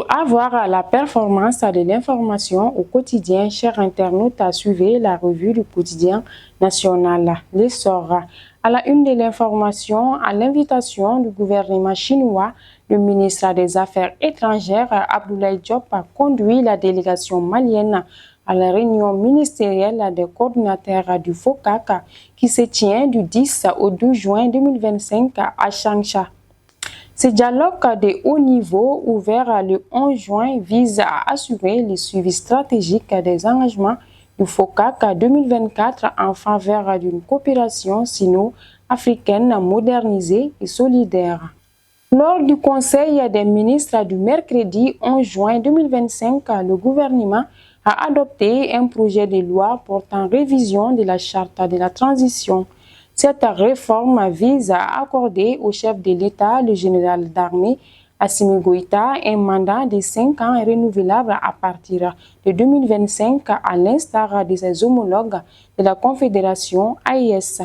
Pour avoir la performance de l'information au quotidien, chers internautes, suivez la revue du quotidien national, l'Essor. À la une de l'information, à l'invitation du gouvernement chinois, le ministre des Affaires étrangères, Abdoulaye Diop, a conduit la délégation malienne à la réunion ministérielle des coordinateurs du FOCAC qui se tient du 10 au 12 juin 2025 à Changsha. Ce dialogue de haut niveau, ouvert le 11 juin, vise à assurer le suivi stratégique des engagements du FOCAC 2024 en faveur d'une coopération sino-africaine modernisée et solidaire. Lors du Conseil des ministres du mercredi 11 juin 2025, le gouvernement a adopté un projet de loi portant révision de la charte de la transition. Cette réforme vise à accorder au chef de l'État, le général d'armée Assimi Goïta, un mandat de 5 ans renouvelable à partir de 2025, à l'instar de ses homologues de la Confédération AES.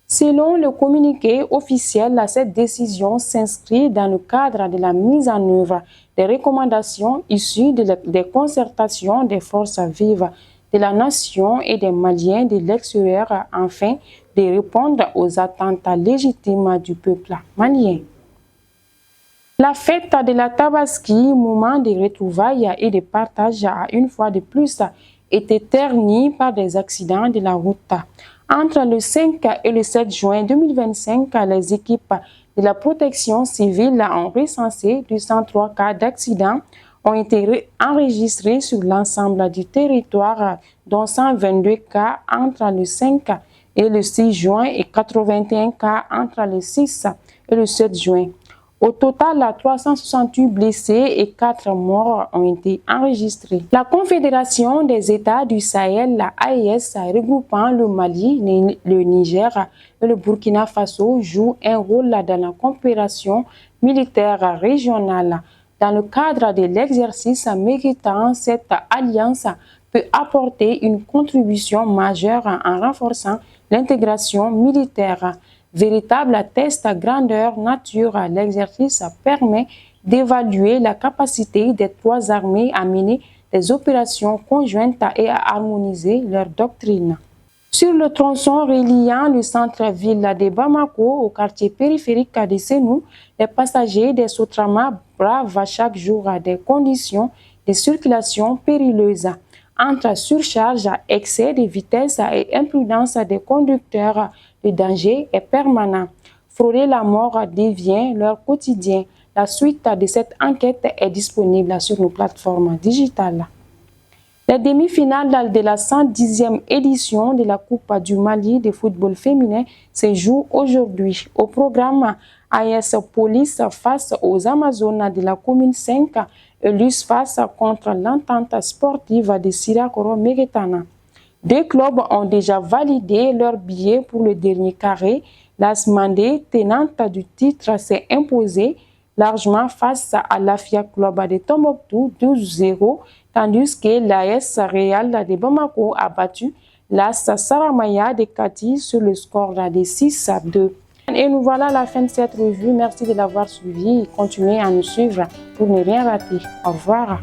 Selon le communiqué officiel, cette décision s'inscrit dans le cadre de la mise en œuvre des recommandations issues des concertations des forces vives de la nation et des Maliens de l'extérieur afin de répondre aux attentes légitimes du peuple malien. La fête de la Tabaski, moment de retrouvailles et de partage, a une fois de plus été ternie par des accidents de la route. Entre le 5 et le 7 juin 2025, les équipes de la protection civile ont recensé 203 cas d'accidents ont été enregistrés sur l'ensemble du territoire, dont 122 cas entre le 5 et le 6 juin et 81 cas entre le 6 et le 7 juin. Au total, 368 blessés et 4 morts ont été enregistrés. La Confédération des États du Sahel, la AES, regroupant le Mali, le Niger et le Burkina Faso, joue un rôle dans la coopération militaire régionale. Dans le cadre de l'exercice méritant, cette alliance peut apporter une contribution majeure en renforçant l'intégration militaire. Véritable test grandeur nature, l'exercice permet d'évaluer la capacité des trois armées à mener des opérations conjointes et à harmoniser leur doctrine. Sur le tronçon reliant le centre-ville de Bamako au quartier périphérique de Sénou, les passagers des Sotrama bravent chaque jour des conditions de circulation périlleuses. Entre surcharge, excès de vitesse et imprudence des conducteurs, le danger est permanent. Frôler la mort devient leur quotidien. La suite de cette enquête est disponible sur nos plateformes digitales. Les demi-finales de la 110e édition de la Coupe du Mali de football féminin se jouent aujourd'hui. Au programme, AS Police face aux Amazones de la commune 5 et l'US face contre l'entente sportive de Sirakoro-Meguetana. Deux clubs ont déjà validé leur billet pour le dernier carré. L'AS Mandé, tenante du titre, s'est imposée largement face à l'AFIA Club de Tombouctou 12-0, tandis que l'AS Real de Bamako a battu l'AS Saramaya de Kati sur le score de 6-2. Et nous voilà à la fin de cette revue. Merci de l'avoir suivi et continuez à nous suivre pour ne rien rater. Au revoir.